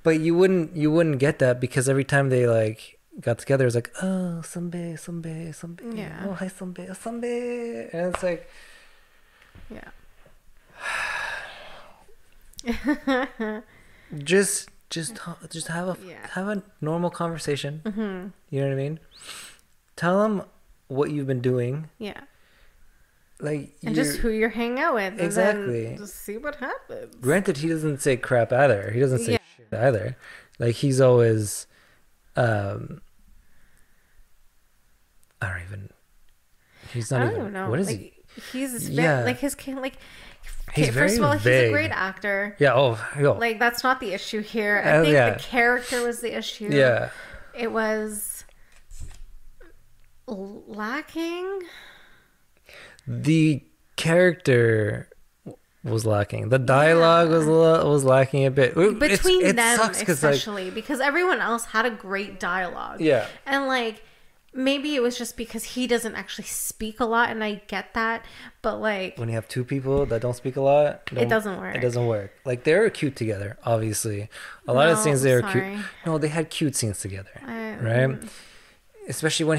But you wouldn't get that, because every time they like got together, it was like, oh, Sunbae. Yeah. Oh, hi, Sunbae. And it's like, just have a normal conversation. You know what I mean? Tell them what you've been doing. Yeah. Like, and just who you're hanging out with. Exactly. And then just see what happens. Granted, he doesn't say crap either. He doesn't say shit either. Like, he's always I don't even. He's I not don't even. even know. What is like, he? He's Yeah. like his like. He's Okay, very first of all, vague. he's a great actor. Yeah. Oh. Yo. Like that's not the issue here. I think yeah. the character was the issue. Yeah. It was lacking. The character was lacking. The dialogue was lacking a bit. Between it them, sucks especially because everyone else had a great dialogue. Yeah. And like maybe it was just because he doesn't actually speak a lot, and I get that. But like when you have two people that don't speak a lot, it doesn't work. It doesn't work. Like they were cute together, obviously. A lot of scenes they were cute. No, they had cute scenes together, right? Especially when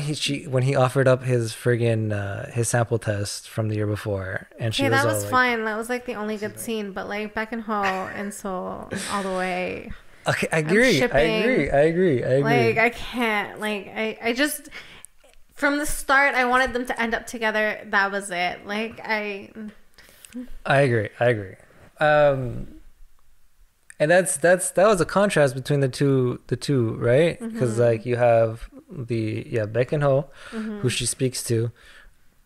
he offered up his friggin' his sample test from the year before, and she was that all was like, fine. That was like the only good scene. But like Baek and Ho and Seol all the way. Okay, I agree. Like I can't. Like I just from the start I wanted them to end up together. That was it. Like I agree. And that was a contrast between the two, right? Because like you have Baek and Ho, who she speaks to,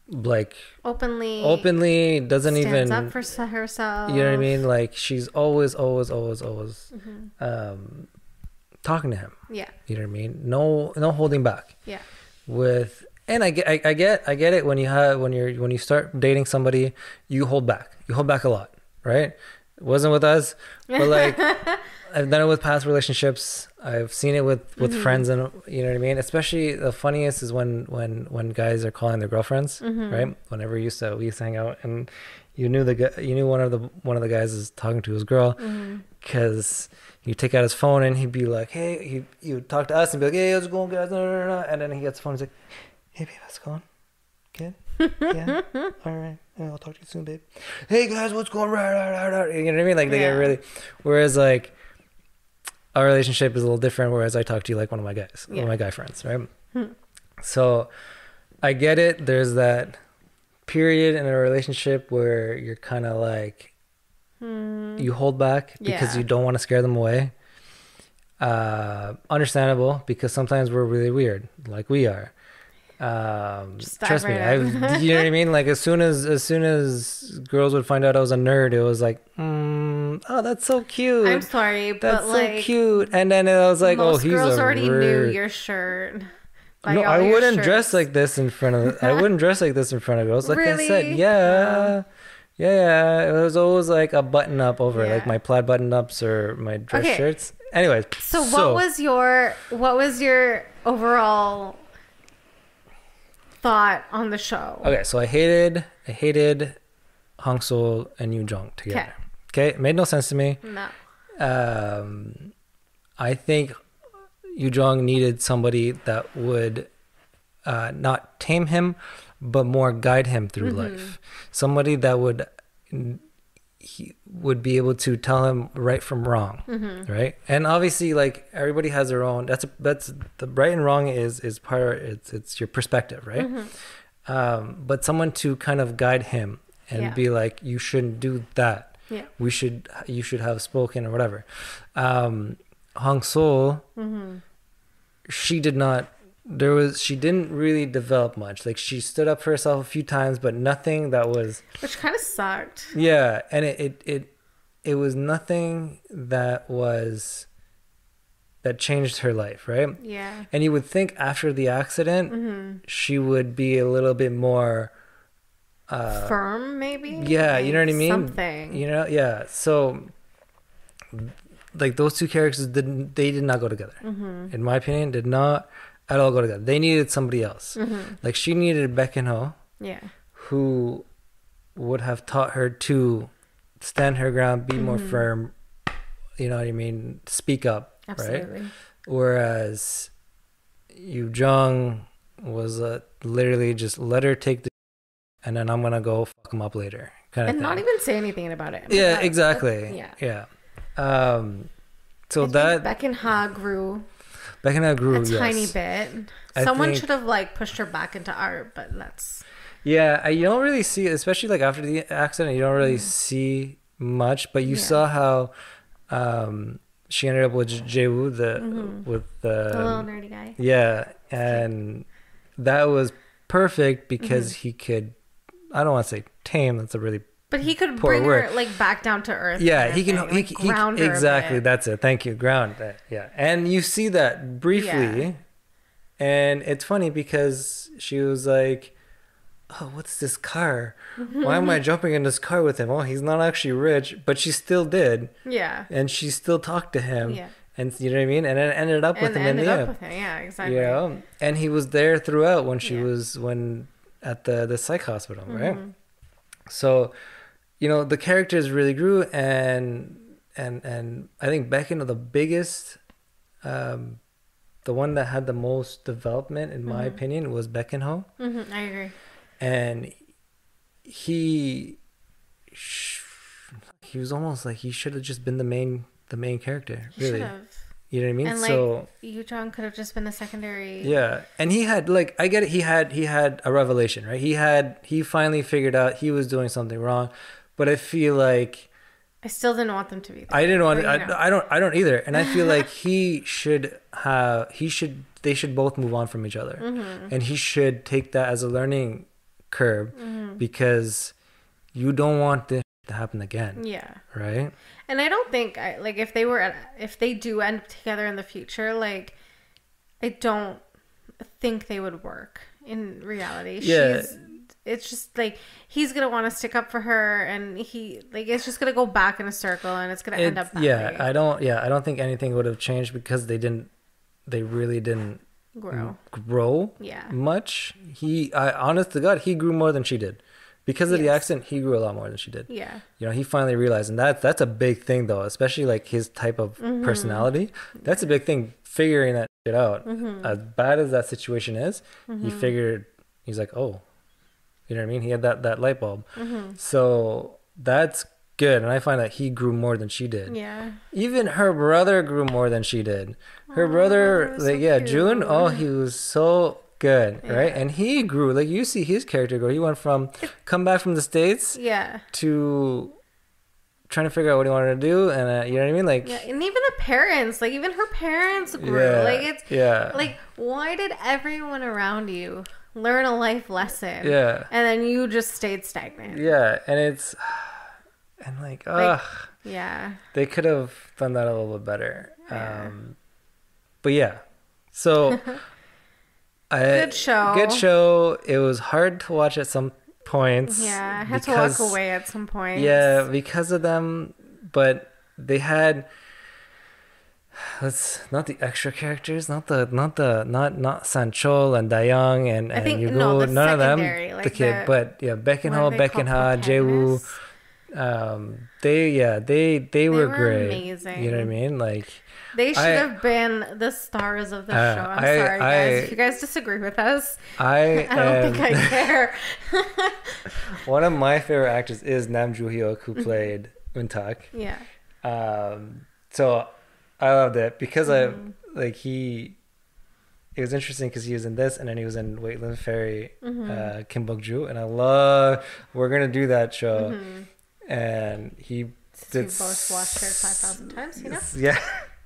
like openly doesn't stands even up for herself. You know what I mean? Like she's always talking to him. Yeah. You know what I mean? No holding back. Yeah. And I get it when you start dating somebody, you hold back. You hold back a lot, right? It wasn't with us, but like I've done it with past relationships. I've seen it with friends, and you know what I mean. Especially the funniest is when guys are calling their girlfriends, right? Whenever we used to hang out, and you knew one of the guys is talking to his girl, because you take out his phone and he'd be like, "Hey," he would talk to us and be like, "Hey, how's it going, guys?" And then he gets the phone. He's like, "Hey, babe, how's it going? Good? Yeah. All right. Yeah, I'll talk to you soon, babe. Hey guys, what's going on?" You know what I mean? Like they get really. Whereas like our relationship is a little different. Whereas I talk to you like one of my guys, one of my guy friends, right? So I get it. There's that period in a relationship where you're kind of like you hold back because you don't want to scare them away. Understandable, because sometimes we're really weird, like we are. Trust me, you know what I mean? Like as soon as girls would find out I was a nerd, it was like, oh, that's so cute. I'm sorry, that's but so like cute. And then I was like, most oh, he's girls a already nerd. knew your shirt. No, I wouldn't dress like this in front of. I wouldn't dress like this in front of girls. Like really? I said, yeah. It was always like a button up over like my plaid button ups or my dress shirts. Anyways, so what was your overall thought on the show? Okay, so I hated Hong Seol and Yoo Jung together. Okay, it made no sense to me. No. I think Yoo Jung needed somebody that would not tame him, but more guide him through life. Somebody that would be able to tell him right from wrong, right? And obviously, like everybody has their own. That's the right and wrong is part. It's your perspective, right? But someone to kind of guide him and be like, you shouldn't do that. Yeah. You should have spoken or whatever. Hong Seol, she didn't really develop much. Like she stood up for herself a few times, but nothing that was, which kind of sucked. Yeah, and it was nothing that changed her life, right? Yeah. And you would think after the accident, she would be a little bit more firm, maybe. Yeah, like you know what I mean. Something. You know, yeah. So, like those two characters did not go together. In my opinion, did not at all go together. They needed somebody else. Like she needed Baek and Ho, who would have taught her to stand her ground, be more firm. You know what I mean? Speak up. Absolutely. Right? Whereas Yoo Jung was literally just let her take the, and then I'm gonna go fuck him up later, kind of thing. Not even say anything about it. Yeah, exactly. Yeah. So that Baek and Ha grew. Baek and Ha grew a tiny bit. Someone should have like pushed her back into art, but that's. Yeah, you don't really see, especially like after the accident, you don't really see much. But you saw how she ended up with Jae-woo, with the little nerdy guy. Yeah, and that was perfect because he could, I don't want to say tame, that's a really But he could poor bring word. her like back down to earth. Yeah, kind he of can. thing, like, He ground her a exactly. bit. That's it. Thank you. Ground that. Yeah, and you see that briefly, Yeah. and it's funny because she was like, "Oh, what's this car? Why am I jumping in this car with him? Oh, he's not actually rich, but she still did, Yeah. and she still talked to him, Yeah. and you know what I mean. And it ended up with And him in ended the up end. with him. Yeah, exactly. You know, and he was there throughout when she Yeah. was at the psych hospital, right? So, you know, the characters really grew, and I think Beckon, the biggest, the one that had the most development, in my opinion, was Beckenho. I agree. And he was almost like he should have just been the main character. He Really, should have. you know what I mean? And like So Yoo Jung could have just been the secondary. yeah, and he had, like, I get it. He had a revelation, right? He finally figured out he was doing something wrong, but I feel like I still didn't want them to be there. I didn't want. But, you know. I don't either. And I feel like they should both move on from each other, and he should take that as a learning curve, because you don't want this to happen again. Yeah. Right. And I don't think like if they do end up together in the future, like I don't think they would work in reality. Yeah. It's just like he's gonna want to stick up for her, and it's just gonna go back in a circle, and it's gonna end up that way. I don't think anything would have changed because they really didn't grow Yeah. much. Honest to God, he grew more than she did. Because of the accent, he grew a lot more than she did. Yeah. You know, he finally realized, and that's a big thing, though, especially like his type of personality. That's a big thing, figuring that shit out. As bad as that situation is, he's like, oh, you know what I mean? He had that light bulb. So that's good. And I find that he grew more than she did. Yeah. Even her brother grew more than she did. Her brother, like, so June, he was so good, right? And he grew, like, you see his character grow. He went from come back from the States to trying to figure out what he wanted to do, and you know what I mean, like, and even the parents, like, even her parents grew. Like, it's like, why did everyone around you learn a life lesson, and then you just stayed stagnant? And it's and like they could have done that a little bit better. But so good show. It was hard to watch at some points. I had to walk away at some points. Because of them. But they had, not the extra characters, not Sanchol and Dayang and Yugo, none of them, like the kid. But Beckenho, Jaewoo, they were great. Amazing. You know what I mean? Like, they should have been the stars of the show. I'm sorry, guys. If you guys disagree with us, I don't think I care. One of my favorite actors is Nam Joo-hyuk, who played Untak. So I loved it because it was interesting because he was in this, and then he was in Waitland Ferry, Kim Bok-joo, and we're gonna do that show, and he did. We both watched it 5,000 times, you know. Yeah.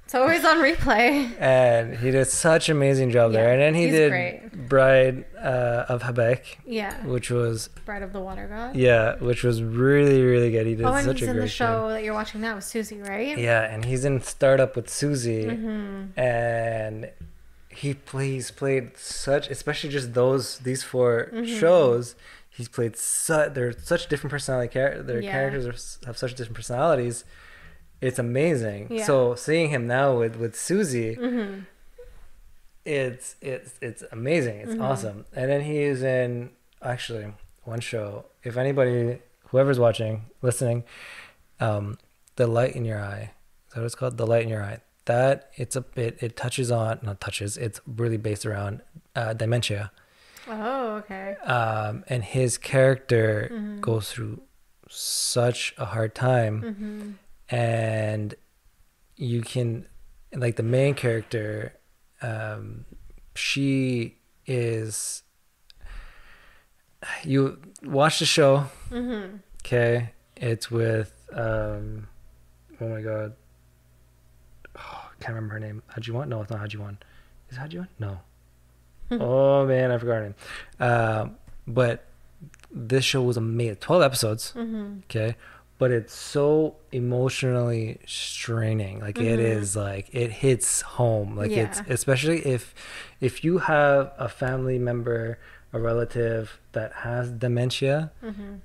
It's always on replay. And he did such an amazing job there. And then he did great. Bride of Habaek. Which was... Bride of the Water God. Yeah, which was really, really good. He did such a great job. And he's in the show that you're watching now with Susie, right? Yeah, and he's in Startup with Susie. And he's played such... Especially just these four shows. He's played they're such different personality. Their characters have such different personalities. It's amazing. So seeing him now with Susie, it's amazing. It's awesome. And then he is in actually one show. If anybody, whoever's watching, listening, The Light in Your Eye. Is that what it's called? The Light in Your Eye. That it touches on, not touches. It's really based around dementia. Oh, okay. And his character goes through such a hard time. And you can, like, the main character, she is, you watch the show, okay? It's with, oh my God. Oh, I can't remember her name. Hae-Jin? No, it's not Hae-Jin. Is it Hae-Jin? No. Oh man, I forgot her name. But this show was amazing. 12 episodes. Okay. But it's so emotionally straining. Like it is like it hits home. Like it's especially if you have a family member, a relative that has dementia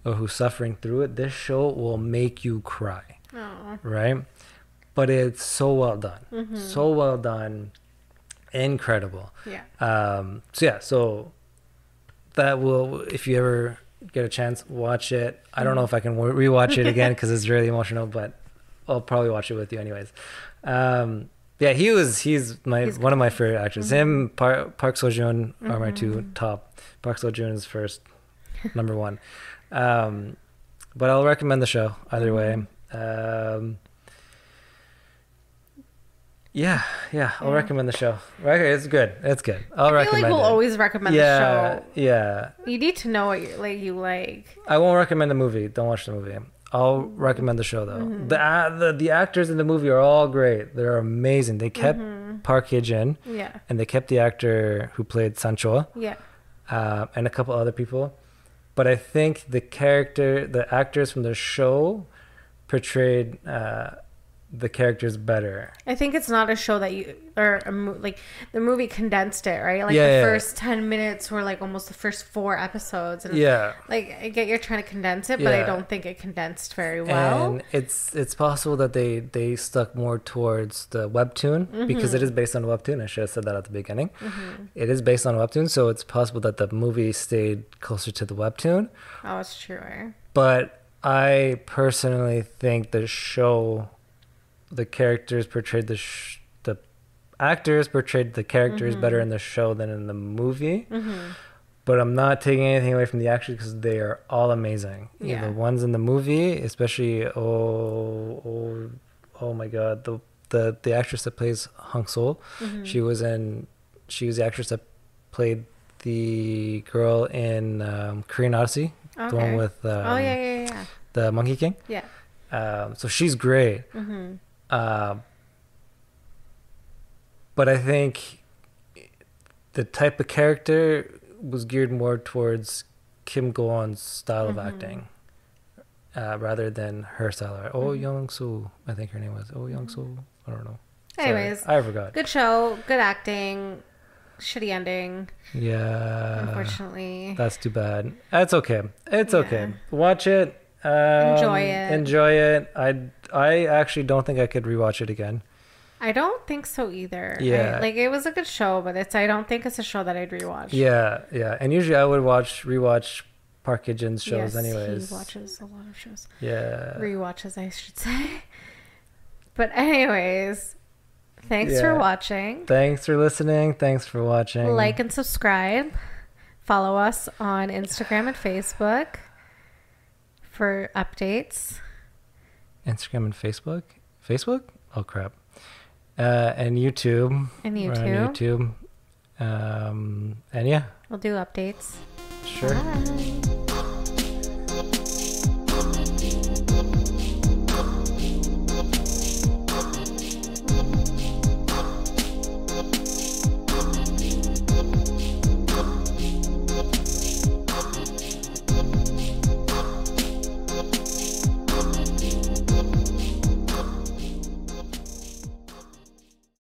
or who's suffering through it, this show will make you cry. Aww. Right? But it's so well done. So well done. Incredible. So that will, if you ever get a chance, watch it. I don't know if I can rewatch it again because it's really emotional, but I'll probably watch it with you anyways. He's one of my favorite actors. Him, Park Seo-joon are my two top. Park Seo-joon is first, number one. But I'll recommend the show either way. I'll recommend the show. Right, it's good. I'll recommend it. We'll always recommend the show. Yeah. You need to know what you like. I won't recommend the movie. Don't watch the movie. I'll recommend the show though. The actors in the movie are all great. They're amazing. They kept Park Hae-Jin. Yeah. And they kept the actor who played Sancho. Yeah. And a couple other people. But I think the actors from the show portrayed the characters better. I think it's not a show that like the movie condensed it, right? Like the first 10 minutes were like almost the first 4 episodes. And like I get you're trying to condense it, but I don't think it condensed very well. And it's possible that they stuck more towards the webtoon because it is based on a webtoon. I should have said that at the beginning. It is based on a webtoon, so it's possible that the movie stayed closer to the webtoon. Oh, it's true. But I personally think the show, the characters portrayed the actors portrayed the characters better in the show than in the movie. But I'm not taking anything away from the actors because they are all amazing. Yeah. The ones in the movie, especially oh my god, the actress that plays Hong Seol, she was the actress that played the girl in Korean Odyssey, the one with the Monkey King. Yeah. So she's great. But I think the type of character was geared more towards Kim Go-Eun's style of acting rather than her style. Oh Young-soo, I think her name was. Oh Young-soo, I don't know. Anyways, sorry, I forgot. Good show, good acting, shitty ending. Yeah. Unfortunately. That's too bad. That's okay. It's okay. Watch it. Enjoy it. I actually don't think I could rewatch it again. I don't think so either. Yeah. It was a good show, but I don't think it's a show that I'd rewatch. Yeah. And usually I would rewatch Park Hae-Jin's shows anyways. He watches a lot of shows. Yeah. Rewatches, I should say. But anyways, thanks for watching. Thanks for listening. Thanks for watching. Like and subscribe. Follow us on Instagram and Facebook for updates. Instagram and Facebook? Oh crap. And YouTube. We're on YouTube. And yeah. We'll do updates. Sure. Bye.